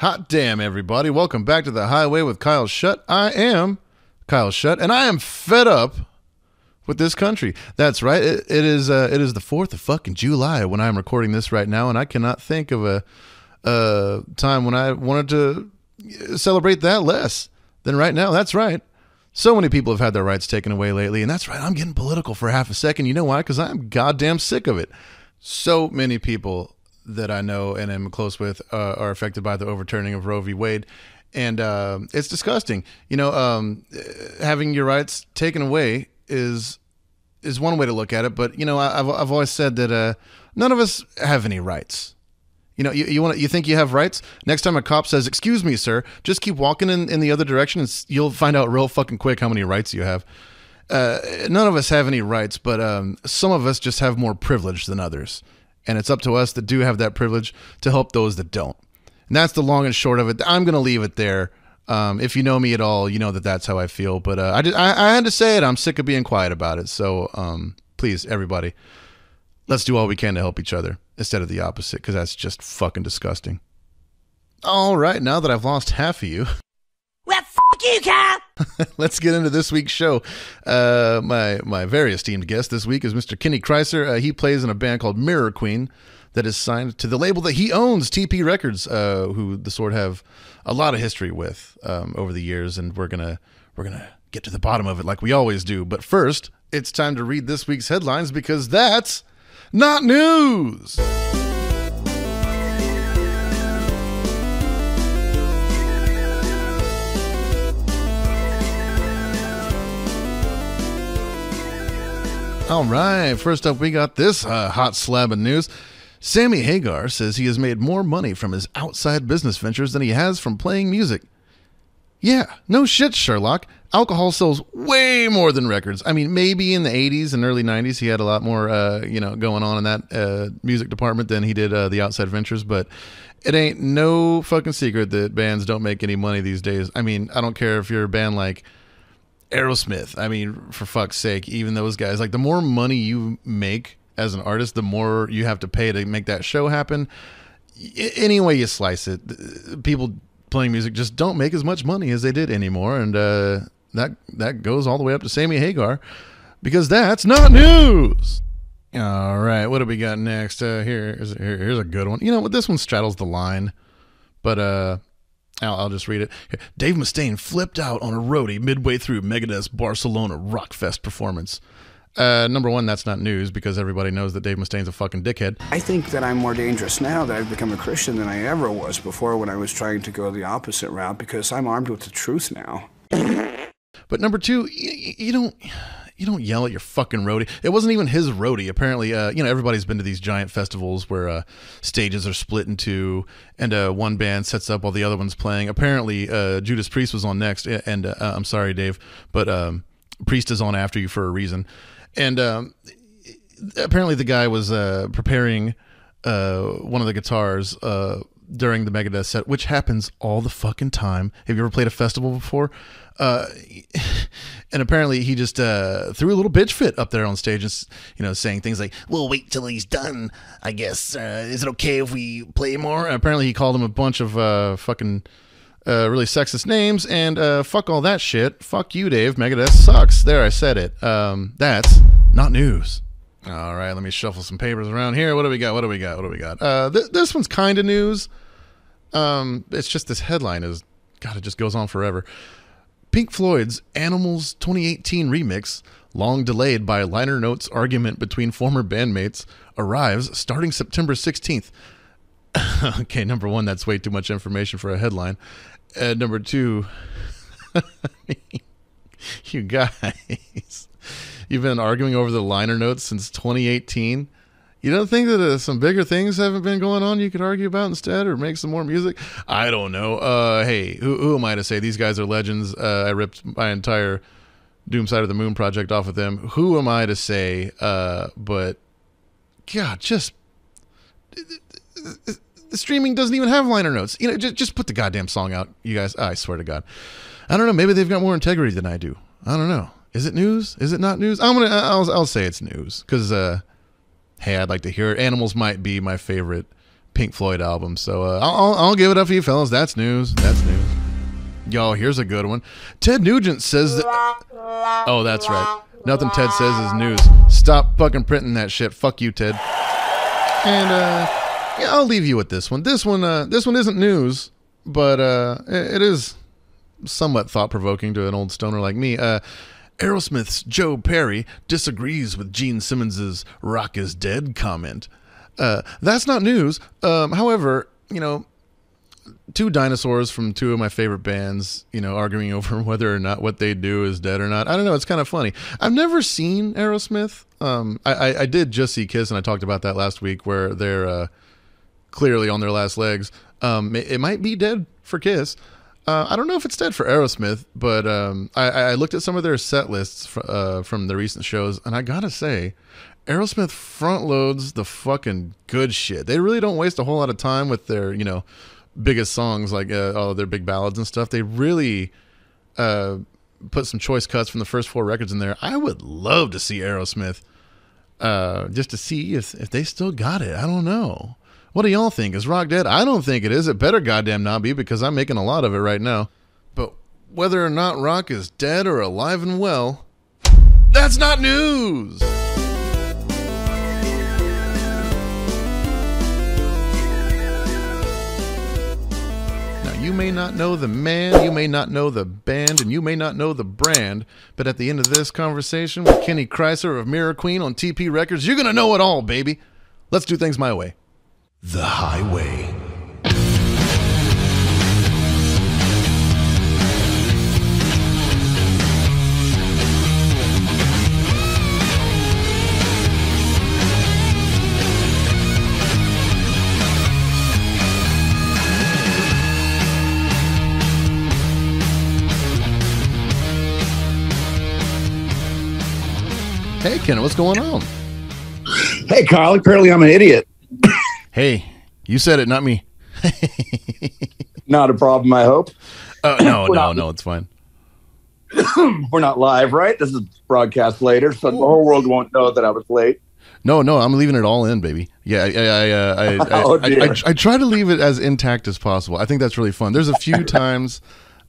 Hot damn, everybody. Welcome back to the Highway with Kyle Shutt. I am Kyle Shutt, and I am fed up with this country. That's right. It is the 4th of fucking July when I'm recording this right now, and I cannot think of a time when I wanted to celebrate that less than right now. That's right. So many people have had their rights taken away lately, and that's right. I'm getting political for half a second. You know why? Because I'm goddamn sick of it. So many people that I know and am close with are affected by the overturning of Roe v. Wade, and it's disgusting. You know, having your rights taken away is one way to look at it, but you know, I've always said that none of us have any rights. You know, you think you have rights? Next time a cop says, "Excuse me, sir," just keep walking in the other direction, and you'll find out real fucking quick how many rights you have. None of us have any rights, but some of us just have more privilege than others. And it's up to us that do have that privilege to help those that don't. And that's the long and short of it. I'm going to leave it there. If you know me at all, you know that that's how I feel. But I had to say it. I'm sick of being quiet about it. So please, everybody, let's do all we can to help each other instead of the opposite, because that's just fucking disgusting. All right, now that I've lost half of you. Well, fuck you, Kyle! Let's get into this week's show. My very esteemed guest this week is Mr. Kenny Kreisor. He plays in a band called Mirror Queen that is signed to the label that he owns, TP Records, who the Sword have a lot of history with over the years, and we're gonna get to the bottom of it like we always do. But first, it's time to read this week's headlines, because that's not news. All right, first up, we got this hot slab of news. Sammy Hagar says he has made more money from his outside business ventures than he has from playing music. Yeah, no shit, Sherlock. Alcohol sells way more than records. I mean, maybe in the 80s and early 90s, he had a lot more, going on in that music department than he did the outside ventures, but it ain't no fucking secret that bands don't make any money these days. I mean, I don't care if you're a band like Aerosmith. I mean, for fuck's sake, even those guys, like, the more money you make as an artist, the more you have to pay to make that show happen. Any way you slice it, people playing music just don't make as much money as they did anymore, and that goes all the way up to Sammy Hagar, because that's not news. All right, what do we got next? Here's a good one. You know what? This one straddles the line, but I'll just read it. Dave Mustaine flipped out on a roadie midway through Megadeth's Barcelona Rockfest performance. Number one, that's not news, because everybody knows that Dave Mustaine's a fucking dickhead. I think that I'm more dangerous now that I've become a Christian than I ever was before, when I was trying to go the opposite route, because I'm armed with the truth now. But number two, you don't yell at your fucking roadie. It wasn't even his roadie. Apparently, everybody's been to these giant festivals where stages are split in two, and one band sets up while the other one's playing. Apparently, Judas Priest was on next, and I'm sorry, Dave, but Priest is on after you for a reason. And apparently the guy was preparing one of the guitars during the Megadeth set, which happens all the fucking time. Have you ever played a festival before? And apparently he just threw a little bitch fit up there on stage, and saying things like, "We'll wait till he's done, I guess. Is it okay if we play more?" And apparently he called him a bunch of fucking really sexist names, and fuck all that shit. Fuck you, Dave. Megadeth sucks. There, I said it. That's not news. All right, let me shuffle some papers around here. What do we got? This one's kind of news. It's just this headline is, God, it just goes on forever. Pink Floyd's Animals 2018 remix, long delayed by liner notes argument between former bandmates, arrives starting September 16th. Okay, number one, that's way too much information for a headline. Number two, you guys, you've been arguing over the liner notes since 2018. You don't think that some bigger things haven't been going on you could argue about instead, or make some more music? I don't know. Hey, who am I to say? These guys are legends. I ripped my entire Doom Side of the Moon project off of them. Who am I to say? But, God, just... The streaming doesn't even have liner notes. Just put the goddamn song out, you guys. I swear to God. I don't know. Maybe they've got more integrity than I do. I don't know. Is it news? Is it not news? I'll say it's news, because hey, I'd like to hear it. Animals might be my favorite Pink Floyd album. So I'll give it up for you fellas. That's news. That's news. Yo, here's a good one. Ted Nugent says that. Oh, that's right. Nothing Ted says is news. Stop fucking printing that shit. Fuck you, Ted. And yeah, I'll leave you with this one. This one isn't news, but it is somewhat thought-provoking to an old stoner like me. Aerosmith's Joe Perry disagrees with Gene Simmons's "Rock is Dead" comment. That's not news. However, two dinosaurs from two of my favorite bands, arguing over whether or not what they do is dead or not. I don't know. It's kind of funny. I've never seen Aerosmith. I did just see Kiss, and I talked about that last week, where they're clearly on their last legs. It might be dead for Kiss. I don't know if it's dead for Aerosmith, but I looked at some of their set lists from the recent shows, and I gotta say, Aerosmith front loads the fucking good shit. They really don't waste a whole lot of time with their, biggest songs, like all their big ballads and stuff. They really put some choice cuts from the first 4 records in there. I would love to see Aerosmith just to see if they still got it. I don't know. What do y'all think? Is rock dead? I don't think it is. It better goddamn not be, because I'm making a lot of it right now. But whether or not rock is dead or alive and well, that's not news. Now, you may not know the man, you may not know the band, and you may not know the brand, but at the end of this conversation with Kenny Kreisor of Mirror Queen on TP Records, you're going to know it all, baby. Let's do things my way. The Highway. Hey, Ken, what's going on? Hey, Carl, apparently I'm an idiot. Hey, you said it, not me. Not a problem, I hope. No, it's fine. We're not live, right? This is broadcast later, so the whole world won't know that I was late. No, I'm leaving it all in, baby. Yeah, I try to leave it as intact as possible. I think that's really fun. There's a few times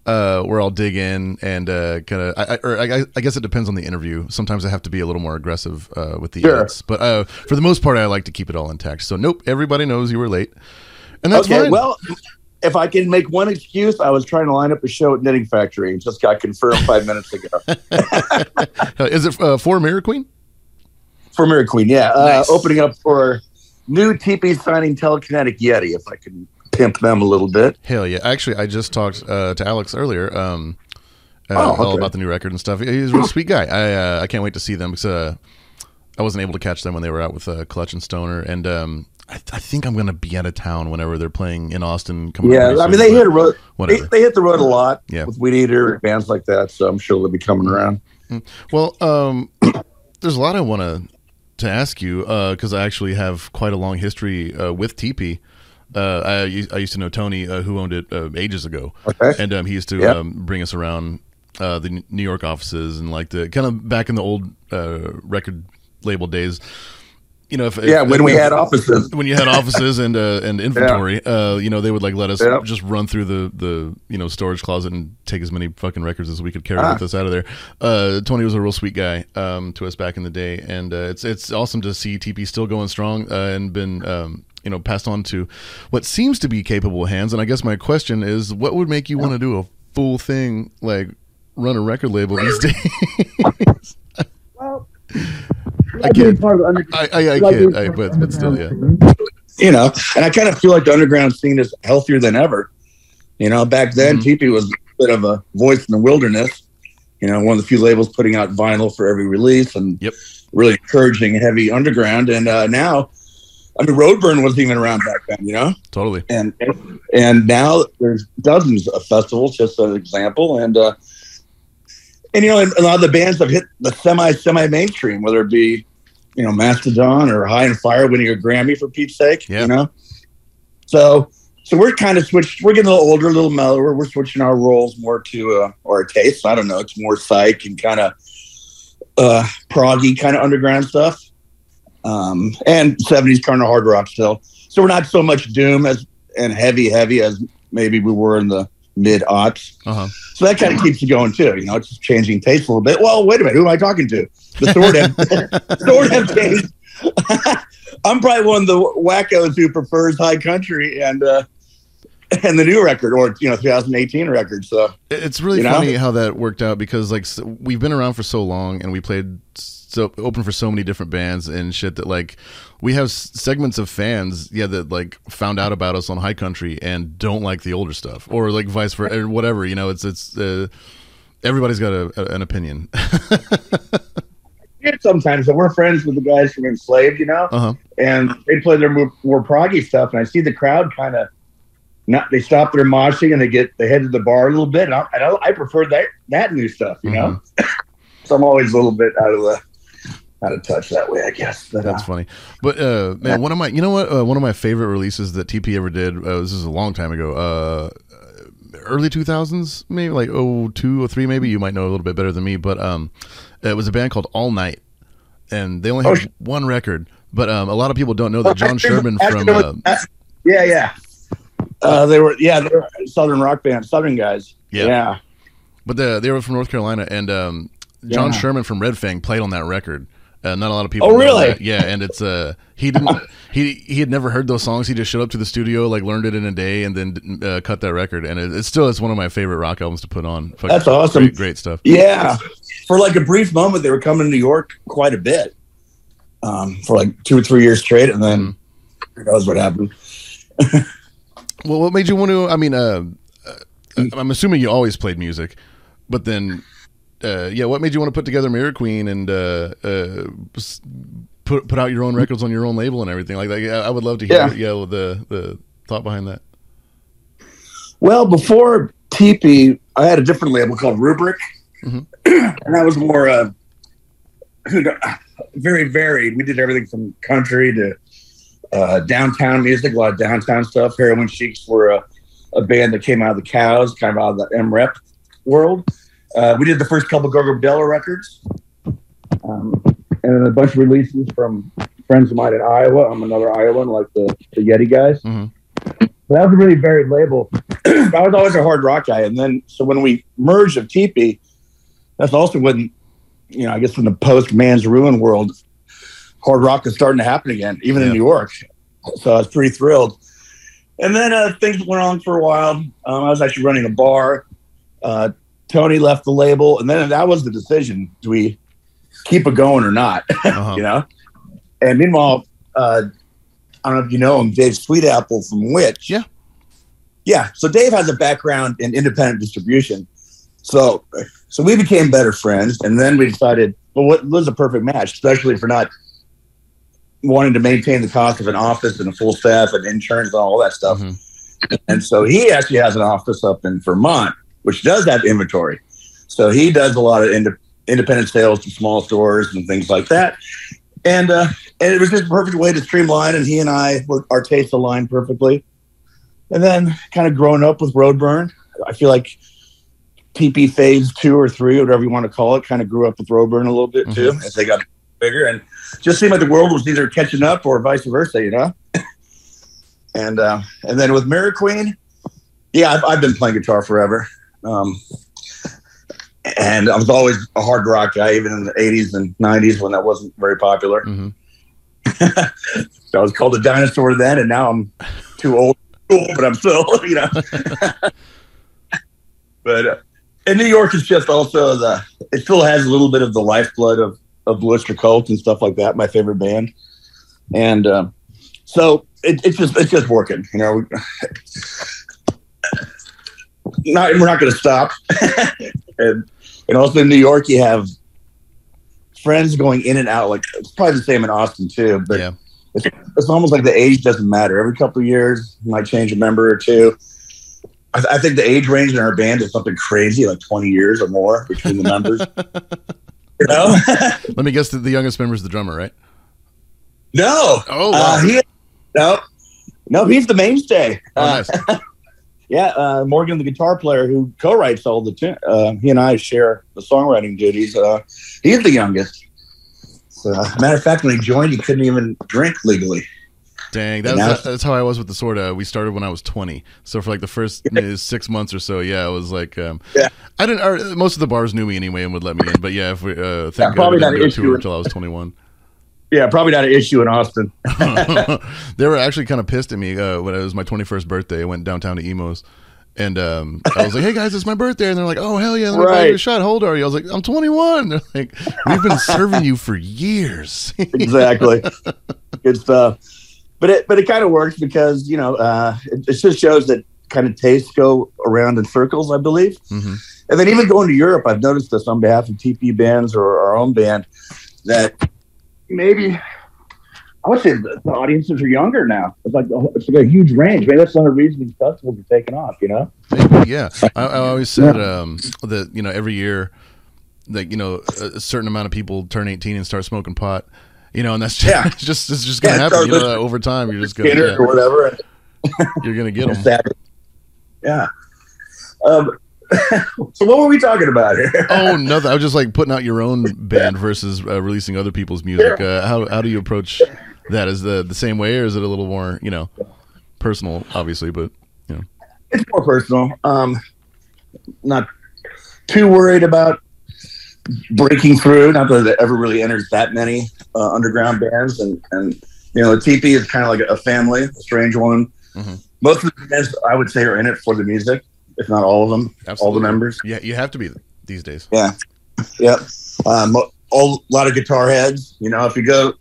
where I'll dig in and I guess it depends on the interview. Sometimes I have to be a little more aggressive with the edits, but for the most part, I like to keep it all intact. So nope, everybody knows you were late, and that's fine. Well, if I can make one excuse, I was trying to line up a show at Knitting Factory and just got confirmed 5 minutes ago. Is it for Mirror Queen? For Mirror Queen, yeah. Nice. Opening up for new TP signing Telekinetic Yeti, if I can pimp them a little bit. Hell yeah. Actually, I just talked to Alex earlier all about the new record and stuff. He's a real sweet guy. I can't wait to see them, because I wasn't able to catch them when they were out with Clutch and Stoner, and I think I'm going to be out of town whenever they're playing in Austin. Yeah, I mean, they hit the road. They hit the road a lot, yeah, with Weed Eater and bands like that, so I'm sure they'll be coming around. Well, there's a lot I want to ask you, because I actually have quite a long history with TP. I used to know Tony, who owned it ages ago, and he used to bring us around the New York offices, and like the kind of back in the old record label days. When we had offices, when you had offices and inventory, they would like let us just run through the storage closet and take as many fucking records as we could carry with us out of there. Tony was a real sweet guy to us back in the day, and it's awesome to see TP still going strong and been passed on to what seems to be capable hands. And I guess my question is, what would make you want to do a full thing, like run a record label these days? Well, I kid. But still, yeah. And I kind of feel like the underground scene is healthier than ever. Back then, TP was a bit of a voice in the wilderness. One of the few labels putting out vinyl for every release, and really encouraging heavy underground. And now, Roadburn wasn't even around back then, Totally. And now there's dozens of festivals, just as an example. And a lot of the bands have hit the semi mainstream, whether it be, Mastodon or High and Fire winning a Grammy, for Pete's sake, So we're kind of switched. We're getting a little older, a little mellower. We're switching our roles more to our tastes. I don't know. It's more psych and kind of proggy kind of underground stuff. And 70s kind of hard rock still. So we're not so much doom and heavy as maybe we were in the mid-aughts. So that kind of keeps you going too. You know, it's just changing taste a little bit. Well, wait a minute, who am I talking to? The Sword have changed. I'm probably one of the wackos who prefers high country and the new record, or 2018 record. So it's really funny how that worked out, because like we've been around for so long and we played open for so many different bands and shit that like we have segments of fans that like found out about us on high country and don't like the older stuff, or like vice versa, or whatever. It's everybody's got an opinion. Sometimes we're friends with the guys from Enslaved, and they play their more proggy stuff, and I see the crowd kind of they stop their moshing and they head to the bar a little bit. And I prefer that new stuff, So I'm always a little bit out of touch that way, I guess. But, that's funny. But man, one of my favorite releases that TP ever did. This is a long time ago. Early 2000s, maybe like 02 or 03, maybe. You might know a little bit better than me, but it was a band called All Night, and they only had one record. But a lot of people don't know that John Sherman from they were a Southern rock band, Southern guys. Yeah. But they were from North Carolina, and John Sherman from Red Fang played on that record. Not a lot of people. Oh, really? That. Yeah, and it's he didn't he had never heard those songs. He just showed up to the studio, like learned it in a day, and then cut that record. And it's one of my favorite rock albums to put on. That's awesome. Great stuff. Yeah, for like a brief moment, they were coming to New York quite a bit, for like 2 or 3 years straight, and then who knows what happened. Well, what made you want to? I mean, I'm assuming you always played music, but then. What made you want to put together Mirror Queen and put out your own records on your own label and everything like that? I would love to hear the thought behind that. Well, before TP, I had a different label called Rubric, and that was more very varied. We did everything from country to downtown music, a lot of downtown stuff. Heroin Cheiks were a band that came out of the Cows, kind of out of the M-Rep world. We did the first couple Go-Go Bella records, and a bunch of releases from friends of mine in Iowa. I'm another Iowan, like the Yeti guys. So that was a really varied label. I was always a hard rock guy, and then so when we merged of TP, that's also when, I guess in the post Man's Ruin world, hard rock is starting to happen again, even in New York. So I was pretty thrilled. And then things went on for a while. I was actually running a bar. Tony left the label, and then that was the decision: do we keep it going or not? And meanwhile, I don't know if you know him, Dave Sweetapple from Witch. Yeah. So Dave has a background in independent distribution, so we became better friends, and then we decided, well, what was a perfect match, especially for not wanting to maintain the cost of an office and a full staff and insurance and all that stuff. And so he actually has an office up in Vermont, which does have inventory. So he does a lot of independent sales to small stores and things like that. And it was just a perfect way to streamline, and he and our tastes aligned perfectly. And then kind of growing up with Roadburn, I feel like TP phase 2 or 3, whatever you want to call it, kind of grew up with Roadburn a little bit too, as they got bigger, and just seemed like the world was either catching up or vice versa, And then with Mirror Queen, I've been playing guitar forever. And I was always a hard rock guy, even in the 80s and 90s when that wasn't very popular. So I was called a dinosaur then, and now I'm too old, but I'm still, But in New York, it's just also it still has a little bit of the lifeblood of Blister Cult and stuff like that, my favorite band. And so it's just working, we're not going to stop. and also in New York, you have friends going in and out. Like, it's probably the same in Austin too, but it's almost like the age doesn't matter. Every couple of years, you might change a member or two. I think the age range in our band is something crazy, like 20 years or more between the members. Let me guess that the youngest member is the drummer, right? No. Oh, wow. No, he's the mainstay. Oh, nice. Morgan, the guitar player who co-writes all the tunes, he and I share the songwriting duties. He's the youngest. So, matter of fact, when he joined, he couldn't even drink legally. Dang, that's how I was with the sword. We started when I was 20, so for like the first 6 months or so, I was like, I didn't. Most of the bars knew me anyway and would let me in, but if we thank God we didn't go tour until I was 21. Yeah, probably not an issue in Austin. They were actually kind of pissed at me when it was my 21st birthday. I went downtown to Emo's. And I was like, "Hey guys, it's my birthday," and they're like, "Oh hell yeah, let me buy you a shot. How old are you?" I was like, "I'm 21." They're like, "We've been serving you for years." Exactly, good stuff. But it kind of works because it just shows that kind of tastes go around in circles, I believe. Mm-hmm. And then even going to Europe, I've noticed this on behalf of TP bands or our own band that maybe. I would say the audiences are younger now. It's like a huge range. Maybe that's another reason these festivals are taking off. Maybe, yeah. I always said that every year, like a certain amount of people turn 18 and start smoking pot. And that's just it's just gonna happen. Over time, you're just gonna or whatever. You're gonna get them. Yeah. So what were we talking about here? Oh, nothing. I was just like putting out your own band versus releasing other people's music. How do you approach that? Is the same way, or is it a little more personal? Obviously, but it's more personal. Not too worried about breaking through. Not that it ever really enters that many underground bands, and the TP is kind of like a family, a strange one. Mm-hmm. Most of the bands I would say are in it for the music. If not all of them, Absolutely. All the members. Yeah, you have to be these days. Yeah, yep. A lot of guitar heads. If you go,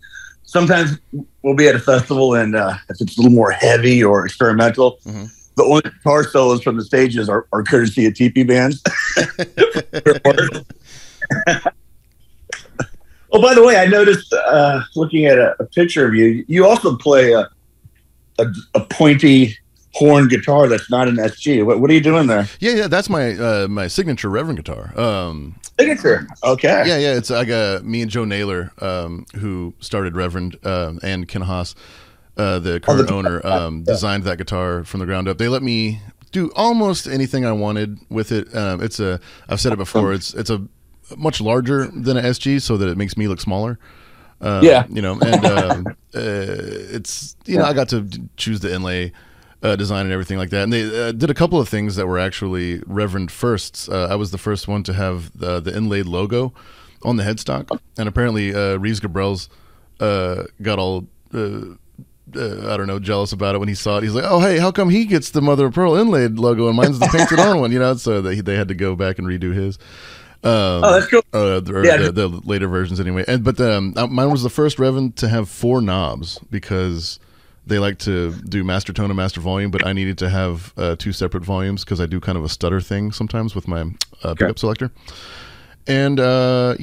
sometimes we'll be at a festival, and if it's a little more heavy or experimental, mm-hmm. the only guitar solos from the stages are courtesy of TP bands. Oh, by the way, I noticed looking at a picture of you, you also play a pointy horn guitar that's not an SG. What are you doing there? Yeah, that's my signature Reverend guitar. Signature, okay. Yeah, it's me and Joe Naylor, who started Reverend, and Ken Haas, the current owner, designed that guitar from the ground up. They let me do almost anything I wanted with it. I've said it before. It's a much larger than an SG, so that it makes me look smaller. And it's I got to choose the inlay. Design and everything like that, and they did a couple of things that were actually Reverend firsts. I was the first one to have the inlaid logo on the headstock, and apparently Reeves Gabrels got all jealous about it when he saw it. He's like, "Oh, hey, how come he gets the Mother of Pearl inlaid logo and mine's the painted on one?" So they had to go back and redo his. That's cool. The later versions anyway, but mine was the first Reverend to have 4 knobs because they like to do master tone and master volume, but I needed to have 2 separate volumes because I do kind of a stutter thing sometimes with my pickup selector. And that's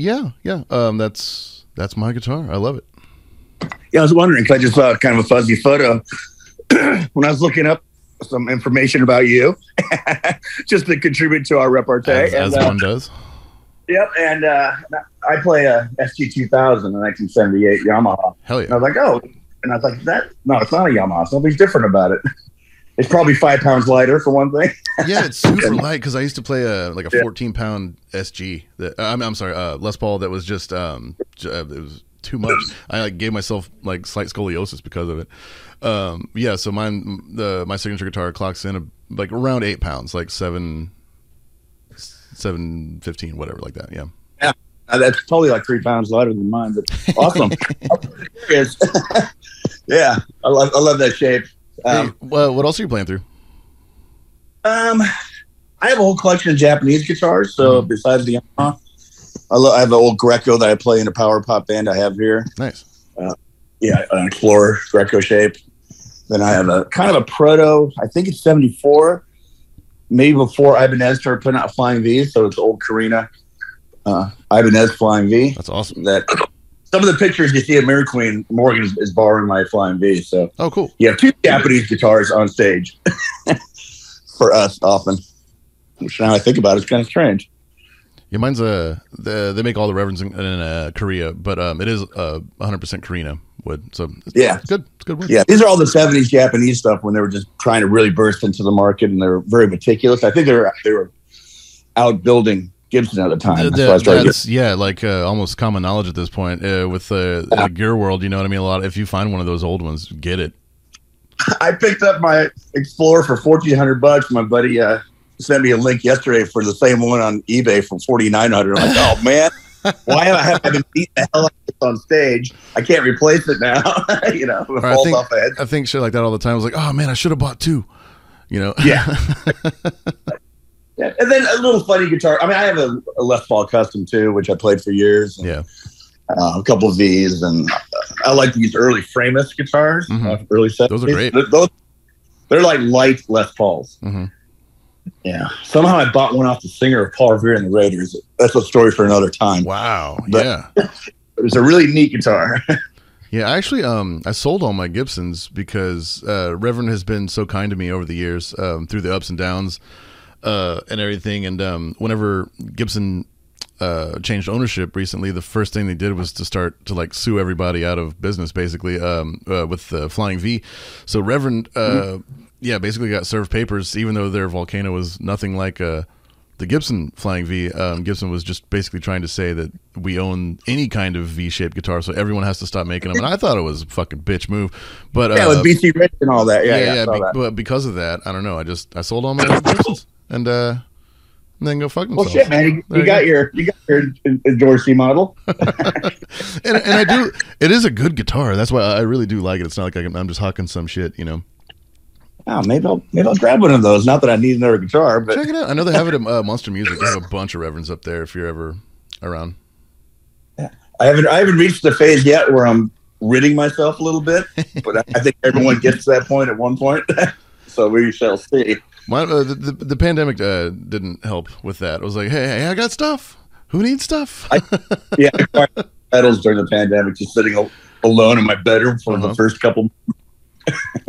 my guitar. I love it. Yeah, I was wondering because I just saw kind of a fuzzy photo when I was looking up some information about you, just to contribute to our repartee. As one does. Yep, and I play a SG-2000, a 1978 Yamaha. Hell yeah! And I was like, oh. And I was like, no, it's not a Yamaha. Something's different about it. It's probably 5 pounds lighter for one thing. Yeah, it's super light because I used to play a 14-pound SG. I'm sorry, Les Paul. That was just it was too much. I gave myself slight scoliosis because of it. So my signature guitar clocks in around 8 pounds, 715, whatever, like that. Yeah. Yeah. That's totally 3 pounds lighter than mine, but awesome. Yeah, I love that shape. What else are you playing through? I have a whole collection of Japanese guitars. So besides the Yamaha, I have an old Greco that I play in a power pop band I have here. Nice. An Explorer Greco shape. Then I have a kind of a proto. I think it's 74, maybe before Ibanez started putting out Flying V. So it's old Carina. Ibanez Flying V. That's awesome. That some of the pictures you see at Mirror Queen, Morgan is borrowing my Flying V. So cool. You have 2 Japanese guitars on stage for us often. Which now I think about it's kind of strange. Yeah, mine's they make all the Reverends in Korea, but it is 100% Carina wood. So it's good. It's good wood. Yeah, these are all the 70s Japanese stuff when they were just trying to really burst into the market, and they were very meticulous. I think they were outbuilding Gibson at the time. That's almost common knowledge at this point with the gear world. You know what I mean? If you find one of those old ones, get it. I picked up my Explorer for $1,400. My buddy sent me a link yesterday for the same one on eBay for $4,900. I'm like, oh man, why have I been beating the hell out of this on stage? I can't replace it now. You know, it falls off my head. I think shit like that all the time. I was like, oh man, I should have bought two. You know? Yeah. Yeah. And then a little funny guitar. I mean, I have a Les Paul Custom too, which I played for years. And, yeah. A couple of these, and I like these early Framus guitars, early 70s. Those are great. They're like light Les Pauls. Mm-hmm. Yeah. Somehow I bought one off the singer of Paul Revere and the Raiders. That's a story for another time. Wow. But yeah. It was a really neat guitar. Yeah, actually, I sold all my Gibsons because Reverend has been so kind to me over the years through the ups and downs and everything. And whenever Gibson changed ownership recently, the first thing they did was to start to like sue everybody out of business, basically, with Flying V. So Reverend, basically got served papers, even though their Volcano was nothing like the Gibson Flying V. Gibson was just basically trying to say that we own any kind of V-shaped guitar, so everyone has to stop making them. And I thought it was a fucking bitch move, but with BC Rich and all that, but because of that, I don't know. I sold all my Gibsons and then go fuck themselves. Well, shit, man, you got your Dorsey model, and I do. It is a good guitar. That's why I really do like it. It's not like I'm just hawking some shit, you know. Oh, maybe I'll grab one of those. Not that I need another guitar, but check it out. I know they have it at Monster Music. They have a bunch of Reverends up there if you're ever around. Yeah, I haven't reached the phase yet where I'm ridding myself a little bit, but I think everyone gets to that point at one point. So we shall see. The pandemic didn't help with that. It was like, hey, I got stuff. Who needs stuff? I acquired pedals during the pandemic, just sitting alone in my bedroom for the first couple.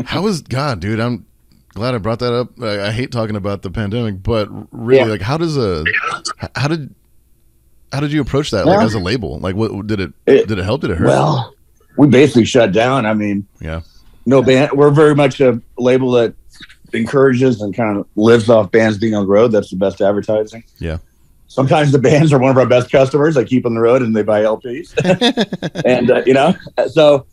How was God, dude? I'm glad I brought that up. I hate talking about the pandemic, but really, like, how did you approach that, like, as a label? Like, what did it help? Did it hurt? Well, we basically shut down. I mean, no band. We're very much a label that encourages and kind of lives off bands being on the road. That's the best advertising. Yeah. Sometimes the bands are one of our best customers. They keep on the road and they buy LPs, and you know, so.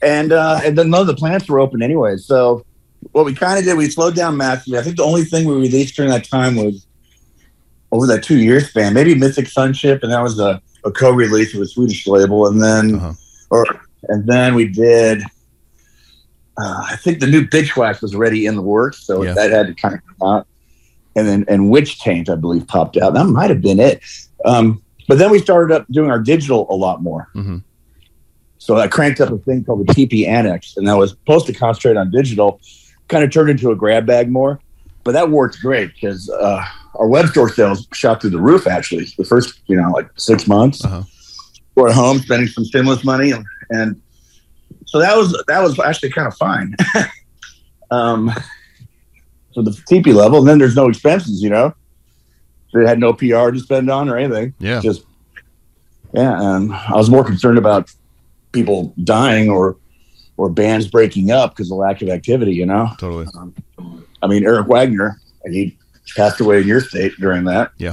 And then none of the plants were open anyway. So what we kind of did, we slowed down massively. I think the only thing we released during that time was over that 2-year span, maybe Mythic Sunship, and that was a co-release with a Swedish label. And then, then we did. I think the new Bitch Wax was already in the works, so that had to kind of come out. And then Witch Taint, I believe, popped out. That might have been it. But then we started up doing our digital a lot more. Mm-hmm. So I cranked up a thing called the TP Annex, and that was supposed to concentrate on digital, kind of turned into a grab bag more. But that worked great because our web store sales shot through the roof, actually. The first, like 6 months. We're at home spending some stimulus money. And so that was actually kind of fine. So the TP level, and then there's no expenses, They had no PR to spend on or anything. Yeah. And I was more concerned about people dying or bands breaking up because of lack of activity, Totally. I mean, Eric Wagner, and he passed away in your state during that. Yeah.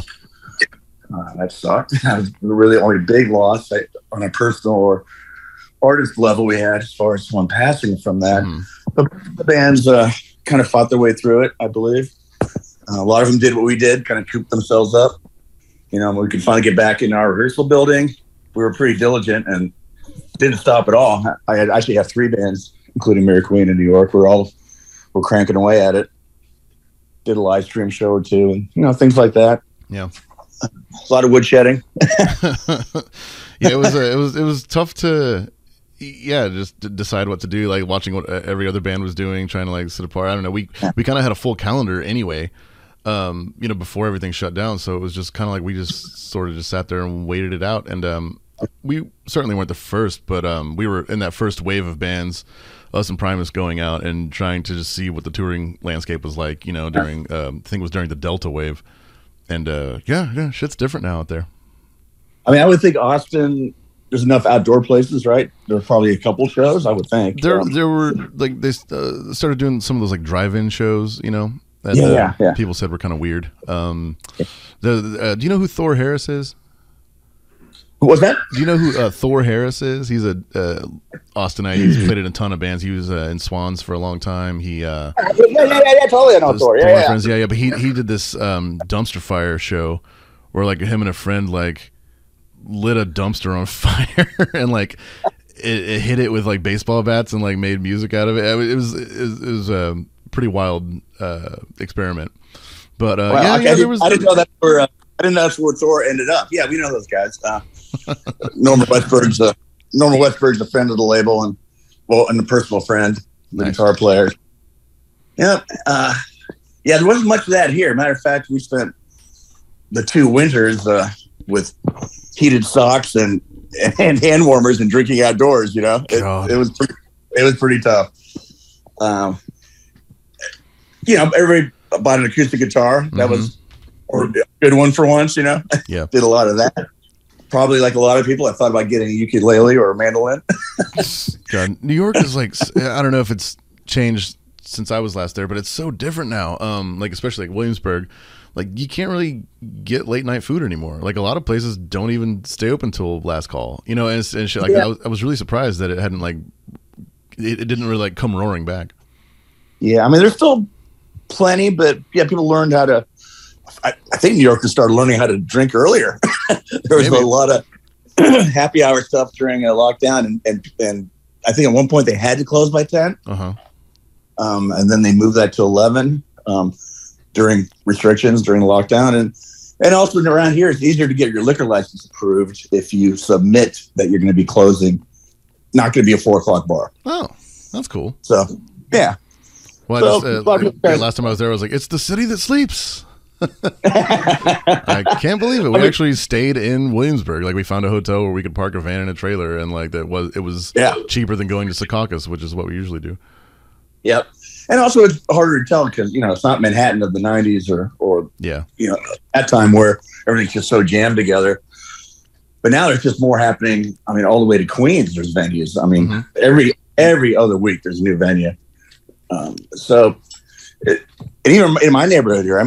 That sucked. That was really the only big loss on a personal or artist level we had as far as one passing from that. The bands kind of fought their way through it, I believe. A lot of them did what we did, kind of cooped themselves up. We could finally get back in our rehearsal building. We were pretty diligent and didn't stop at all. I actually have 3 bands, including Mary Queen in New York. We're cranking away at it. Did a live stream show or 2, and things like that. Yeah, a lot of woodshedding. Yeah, it was tough to just to decide what to do. Like watching what every other band was doing, trying to like sit apart. I don't know. We kind of had a full calendar anyway. Before everything shut down, so it was just kind of like we just sort of just sat there and waited it out. And we certainly weren't the first, but we were in that first wave of bands, us and Primus, going out and trying to just see what the touring landscape was like, during I think it was during the Delta wave. And shit's different now out there. I mean, I would think Austin, there's enough outdoor places, right? There were probably a couple shows, I would think. There were, like, they started doing some of those like drive-in shows, that people said were kind of weird. Do you know who Thor Harris is? Who was that? Do you know who Thor Harris is? He's a Austinite. He's played in a ton of bands. He was in Swans for a long time. He yeah, totally. I know Thor. Yeah. Friends. Yeah. But he did this dumpster fire show where like him and a friend like lit a dumpster on fire and like it hit it with like baseball bats and like made music out of it. It was a pretty wild experiment. But I didn't know that I didn't know that's where Thor ended up. Yeah, we know those guys. Norman Westberg's a friend of the label and a personal friend, the guitar player. Yeah, there wasn't much of that here. Matter of fact, we spent the 2 winters with heated socks and hand warmers and drinking outdoors. You know, it was pretty tough. Everybody bought an acoustic guitar. That was a good one for once. You know, yeah, did a lot of that. Probably like a lot of people, I thought about getting a ukulele or a mandolin. God, New York is like, I don't know if it's changed since I was last there, but it's so different now. Like especially like Williamsburg, like you can't really get late night food anymore. Like a lot of places don't even stay open till last call. You know, and shit. Like I was really surprised that it hadn't like it didn't really like come roaring back. Yeah, I mean, there's still plenty, but people learned how to. I think New Yorkers started learning how to drink earlier. There was a lot of happy hour stuff during a lockdown, and I think at one point they had to close by 10. And then they moved that to 11 during restrictions during the lockdown, and also around here it's easier to get your liquor license approved if you submit that you're going to be closing, not going to be a 4:00 bar. Oh, that's cool. So yeah. Well, last time I was there, I was like, it's the city that sleeps. I can't believe it. We actually stayed in Williamsburg. Like we found a hotel where we could park a van and a trailer, and like it was cheaper than going to Secaucus, which is what we usually do. Yep. And also it's harder to tell because it's not Manhattan of the 90s or that time where everything's just so jammed together. But now there's just more happening. I mean, all the way to Queens, there's venues. I mean, every other week there's a new venue. And even in my neighborhood here,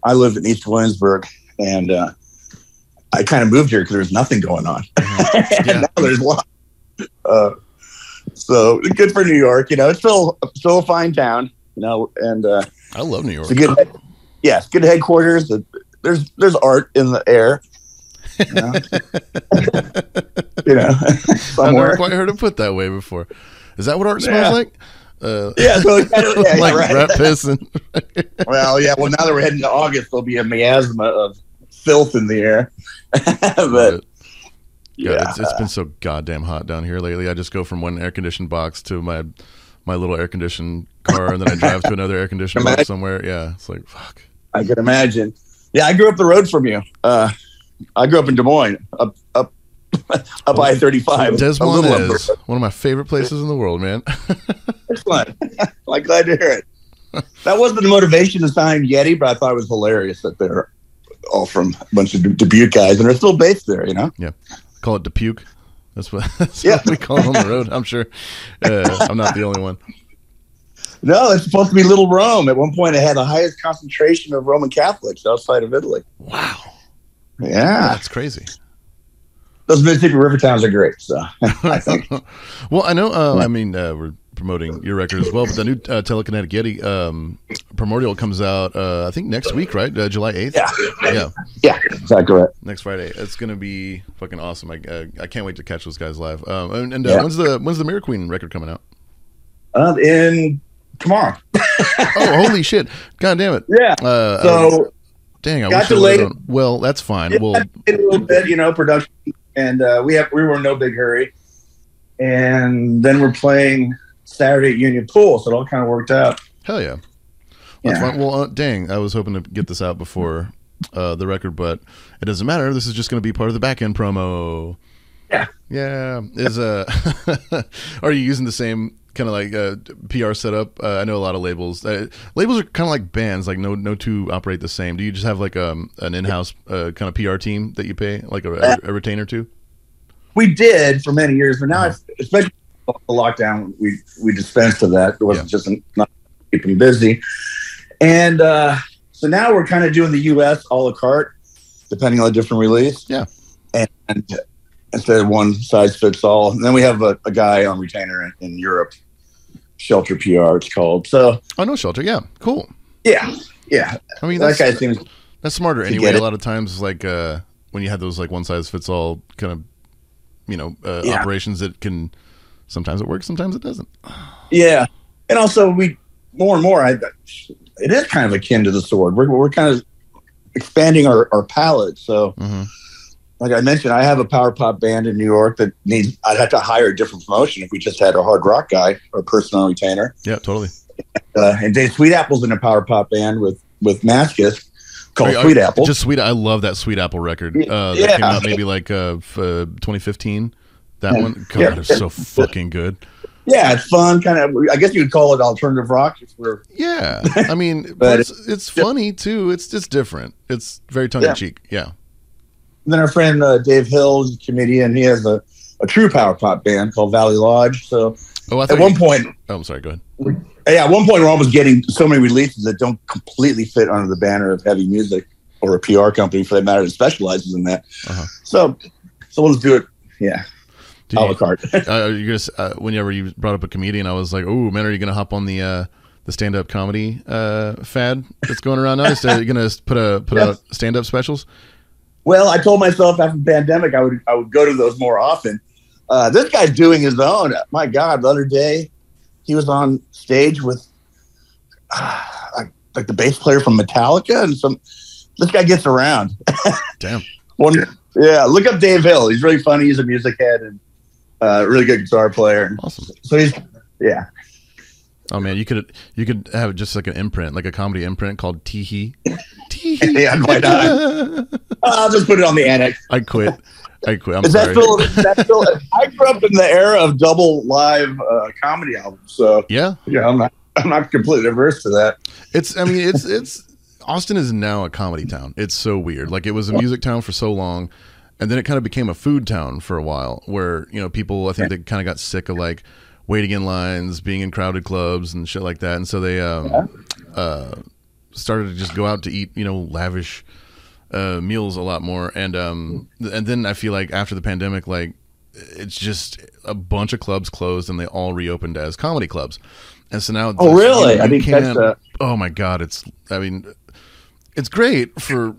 I lived in East Williamsburg, and I kind of moved here because there's nothing going on. And now there's a lot. So good for New York. It's still a fine town. And I love New York. It's good headquarters. There's art in the air. I've never quite heard it put that way before. Is that what art smells like? So like rat piss and well, now that we're heading to August, there'll be a miasma of filth in the air. But it's been so goddamn hot down here lately. I just go from one air conditioned box to my little air conditioned car, and then I drive to another air conditioned box somewhere. Yeah, it's like fuck. I can imagine. Yeah, I grew up the road from you. I grew up in Des Moines, up I-35. Des Moines is one of my favorite places in the world, man. Excellent. I'm glad to hear it. That wasn't the motivation to sign Yeti, but I thought it was hilarious that they're all from a bunch of Dubuque guys, and they're still based there, Yeah. Call it Dupuke. That's what we call it on the road. I'm sure I'm not the only one. No, it's supposed to be Little Rome. At one point, it had the highest concentration of Roman Catholics outside of Italy. Wow. Yeah. That's crazy. Those Mississippi River towns are great, so I think. Well, I know, we're promoting your record as well, but the new Telekinetic Yeti Primordial comes out, I think next week, right? July 8th? Yeah, exactly right. Next Friday. It's going to be fucking awesome. I can't wait to catch those guys live. When's the Mirror Queen record coming out? In tomorrow. Oh, holy shit. God damn it. Yeah. Dang, I got wish delayed. Well, that's fine. We'll a little bit, production, and we were in no big hurry, and then we're playing Saturday at Union Pool, so it all kind of worked out. Hell yeah, that's fine. Well, dang, I was hoping to get this out before the record, but it doesn't matter. This is just going to be part of the back end promo. Yeah. Are you using the same kind of like PR setup? I know a lot of labels. Labels are kind of like bands. Like no two operate the same. Do you just have like an in-house kind of PR team that you pay, like a retainer to? We did for many years, but now, especially the lockdown, we dispensed of that. It wasn't just not keeping busy, and so now we're kind of doing the U.S. a la carte, depending on a different release. Yeah, and instead of one size fits all. And then we have a guy on retainer in Europe, Shelter PR it's called. So I know Shelter. Yeah, cool. Yeah. I mean, that guy seems that's smarter anyway. A lot of times, like when you have those like one size fits all kind of operations, that can sometimes it works, sometimes it doesn't. Yeah, and also more and more, it is kind of akin to the sword. We're kind of expanding our palette. So, like I mentioned, I have a power pop band in New York that I'd have to hire a different promotion if we just had a hard rock guy or a person on retainer. Yeah, totally. And Dave Sweet Apple's in a power pop band with Maskus called Sweet Apple. Just Sweet. I love that Sweet Apple record. That came out maybe like 2015. That one, God, it's so fucking good. Yeah, it's fun. Kind of, I guess you would call it alternative rock. Yeah, I mean, but it's funny too. It's just different. It's very tongue in cheek. Yeah. And then our friend Dave Hill, is a comedian. He has a true power pop band called Valley Lodge. So at one point, I'm sorry. Go ahead. At one point, we're almost getting so many releases that don't completely fit under the banner of heavy music or a PR company, for that matter, that specializes in that. So we'll just do it. Yeah. A la carte. Whenever you brought up a comedian, I was like, "Oh man, are you going to hop on the stand-up comedy fad that's going around now? Are you going to put out stand-up specials?" Well, I told myself after the pandemic I would go to those more often. This guy's doing his own. My God, the other day he was on stage with like the bass player from Metallica, and this guy gets around. Damn. Look up Dave Hill. He's really funny. He's a music head and really good guitar player. Awesome. So Oh man, you could have just like an imprint, like a comedy imprint called Teehee. Teehee. Yeah, why not? I'll just put it on the annex. I quit. I'm sorry. That still, I grew up in the era of double live comedy albums, so I'm not completely averse to that. It's Austin is now a comedy town. It's so weird. Like, it was a music town for so long, and then it kind of became a food town for a while, where people, I think they kind of got sick of like waiting in lines, being in crowded clubs and shit like that, and so they started to just go out to eat lavish meals a lot more, and then I feel like after the pandemic, like, it's just a bunch of clubs closed and they all reopened as comedy clubs, and so now really? Oh my God, it's great for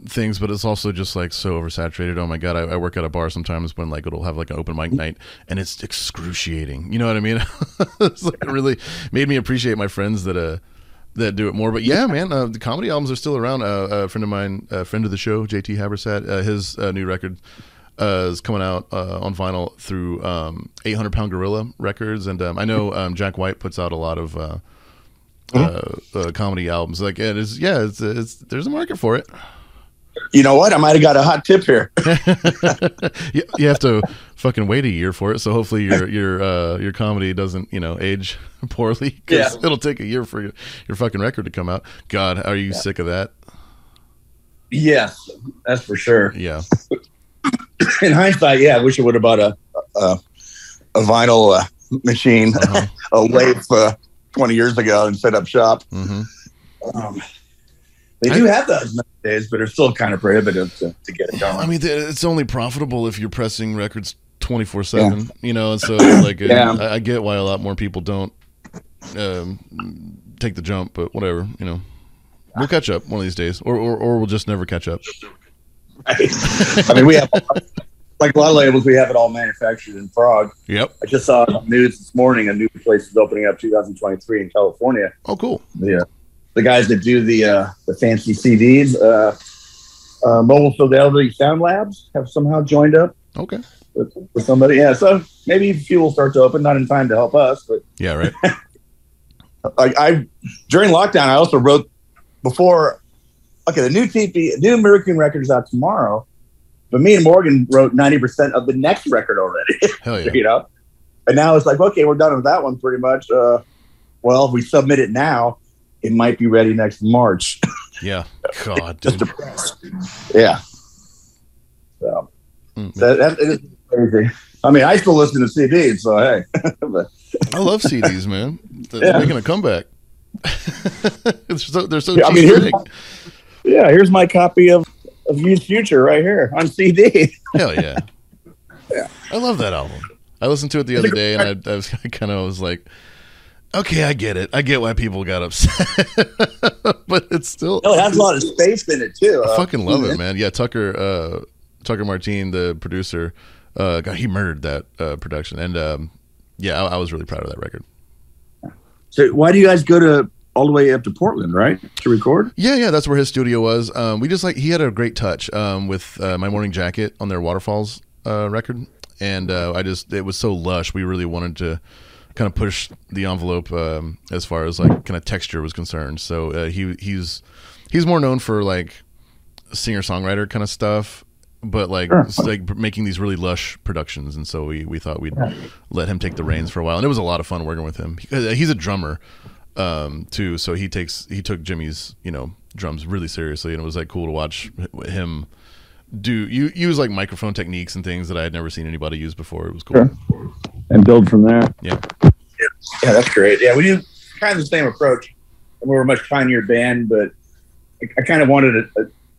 things, but it's also just like so oversaturated. Oh my God, I work at a bar sometimes when like it'll have like an open mic night, and it's excruciating. You know what I mean? It's like, it really made me appreciate my friends that do it more. But yeah, man, the comedy albums are still around. A friend of mine, a friend of the show, JT Habersat, his new record is coming out on vinyl through 800 Pound Gorilla Records, and I know Jack White puts out a lot of comedy albums. Like, it's there's a market for it. You know what? I might have got a hot tip here. You have to fucking wait a year for it, so hopefully your comedy doesn't age poorly, because it'll take a year for your fucking record to come out. God, are you sick of that? Yes, that's for sure. Yeah. In hindsight, I wish I would have bought a vinyl machine, a lathe 20 years ago, and set up shop. They do have those nowadays, but it's still kind of prohibitive to get it going. I mean, it's only profitable if you're pressing records 24/7. And so like, I get why a lot more people don't take the jump, but whatever. We'll catch up one of these days, or we'll just never catch up. Right. I mean, we have, like a lot of labels, we have it all manufactured in Prague. Yep. I just saw on the news this morning a new place is opening up 2023 in California. Oh, cool. Yeah. The guys that do the fancy CDs, Mobile Fidelity Sound Labs, have somehow joined up. Okay. With somebody. Yeah. So maybe a few will start to open, not in time to help us, but yeah, right. During lockdown, I also wrote before. Okay, the new American record is out tomorrow, but me and Morgan wrote 90% of the next record already. Hell yeah. And now it's like, okay, we're done with that one pretty much. Well, if we submit it now, it might be ready next March. Yeah. God, dude. Just depressed. Yeah. So that is crazy. I mean, I still listen to CDs, so hey. I love CDs, man. They're making a comeback. They're so cheap. I mean, here's my copy of Youth Future right here on CD. Hell yeah. I love that album. I listened to it the other day, and I was like, okay, I get it. I get why people got upset, but it's still. No, it has a lot of space in it too. I fucking love it, man. Yeah, Tucker Martin, the producer, he murdered that production, and yeah, I was really proud of that record. So, why do you guys go all the way up to Portland, right, to record? Yeah, that's where his studio was. He had a great touch with My Morning Jacket on their Waterfalls record, and it was so lush. We really wanted to kind of push the envelope as far as like kind of texture was concerned. So he's more known for like singer-songwriter kind of stuff, but like like making these really lush productions. And so we thought we'd let him take the reins for a while, and it was a lot of fun working with him. He's a drummer too, so he took Jimmy's drums really seriously, and it was like cool to watch him use like microphone techniques and things that I had never seen anybody use before. It was cool. Sure. And build from there. Yeah, that's great. Yeah, we do kind of the same approach. We were a much tinier band, but I kind of wanted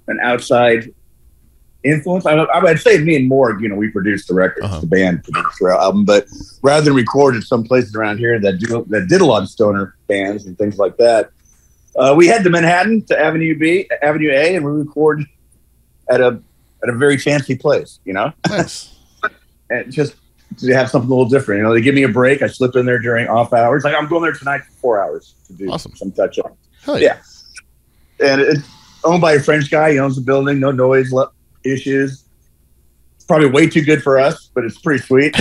an outside influence. I would say me and Morg, we produced the records, the band produced our album, but rather than record at some places around here that did a lot of stoner bands and things like that, we head to Manhattan to Avenue A, and we record at a very fancy place, Nice. And just to have something a little different. They give me a break. I slip in there during off hours. Like I'm going there tonight for 4 hours to do some touch up. Hell yeah. And it's owned by a French guy. He owns the building. No noise issues. It's probably way too good for us, but it's pretty sweet.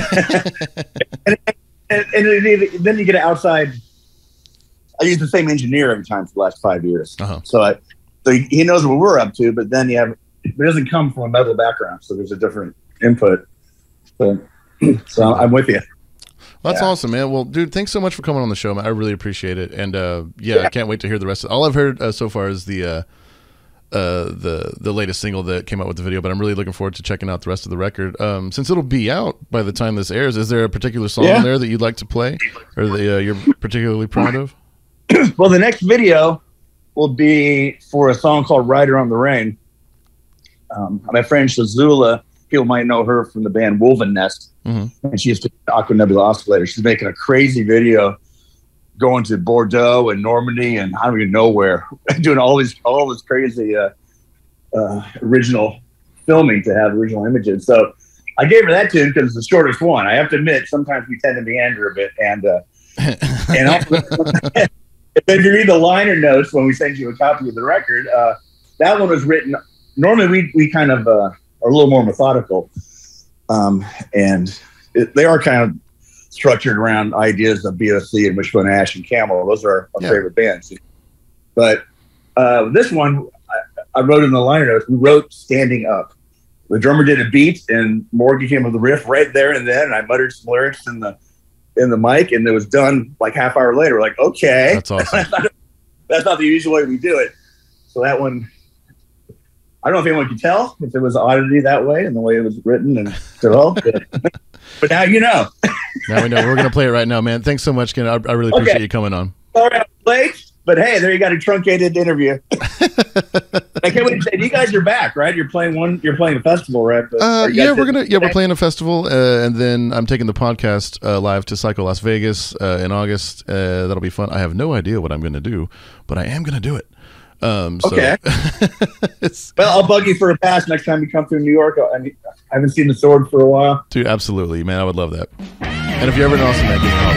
and then you get outside. I use the same engineer every time for the last 5 years. So he knows what we're up to, but then it doesn't come from a metal background, so there's a different input. So I'm with you. Well, that's awesome, man. Well, dude, thanks so much for coming on the show, man. I really appreciate it, and I can't wait to hear the rest of it. All I've heard so far is the latest single that came out with the video, but I'm really looking forward to checking out the rest of the record. Since it'll be out by the time this airs, is there a particular song on there that you'd like to play, or that you're particularly proud of? Well, the next video will be for a song called "Rider on the Rain." My friend Shazula, people might know her from the band Wolven Nest, and she used to Aqua Nebula Oscillator. She's making a crazy video going to Bordeaux and Normandy and I don't even know where, doing all this crazy original filming to have original images. So I gave her that tune because it's the shortest one. I have to admit, sometimes we tend to meander a bit, and if you read the liner notes when we send you a copy of the record, that one was written. Normally, we kind of are a little more methodical, and they are kind of structured around ideas of BOC and Wishbone Ash and Camel. Those are our favorite bands. But this one, I wrote in the liner notes, we wrote standing up. The drummer did a beat, and Morgan came with the riff right there and then, and I muttered some lyrics in the mic, and it was done like half hour later. We're like, okay. That's awesome. That's not the usual way we do it. So that one, I don't know if anyone could tell if it was oddity that way and the way it was written and developed. But now you know. Now we know. We're going to play it right now, man. Thanks so much, Ken. I really appreciate you coming on. Sorry I'm late, but hey, there you got a truncated interview. I can't wait to say, you guys are back, right? You're playing a festival, right? But we're playing a festival, and then I'm taking the podcast live to Psycho Las Vegas in August. That'll be fun. I have no idea what I'm going to do, but I am going to do it. Okay. Well, I'll bug you for a pass next time you come through New York. I haven't seen the Sword for a while. Dude, absolutely, man. I would love that. And if you're ever in Austin, man, give me a call.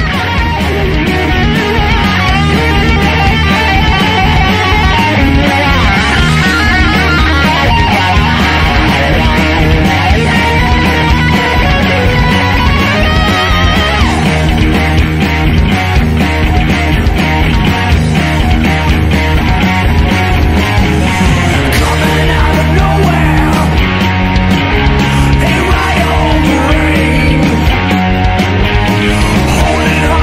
Holding on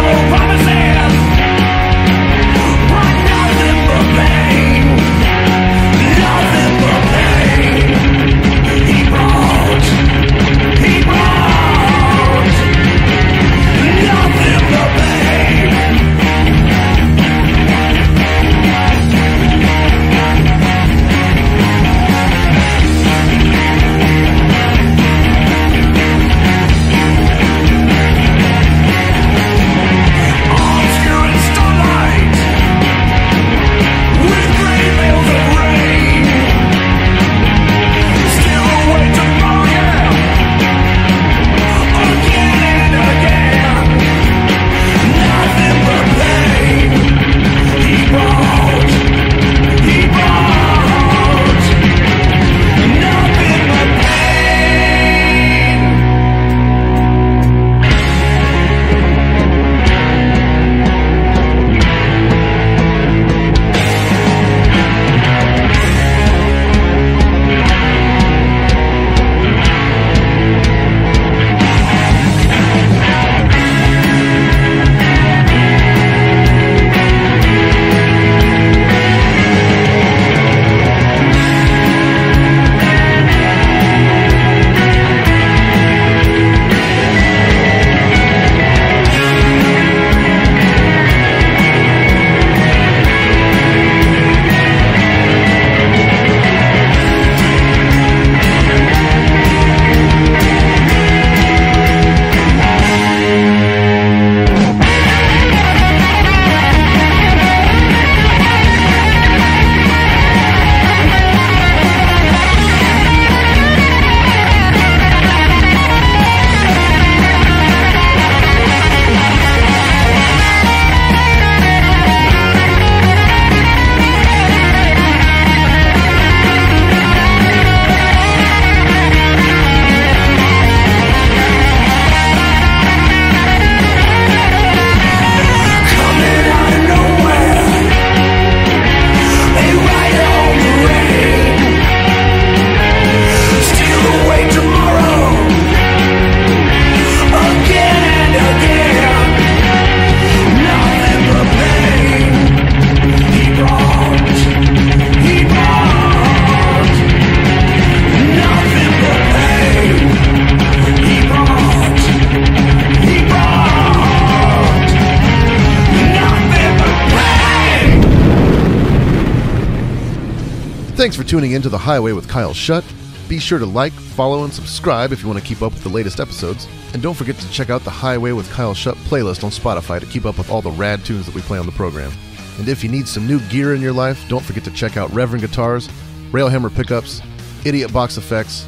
Thanks for tuning in to The Highway with Kyle Shutt. Be sure to like, follow, and subscribe if you want to keep up with the latest episodes. And don't forget to check out the Highway with Kyle Shutt playlist on Spotify to keep up with all the rad tunes that we play on the program. And if you need some new gear in your life, don't forget to check out Reverend Guitars, Railhammer Pickups, Idiot Box Effects,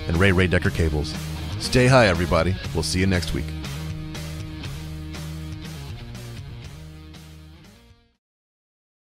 and Ray Decker Cables. Stay high, everybody. We'll see you next week.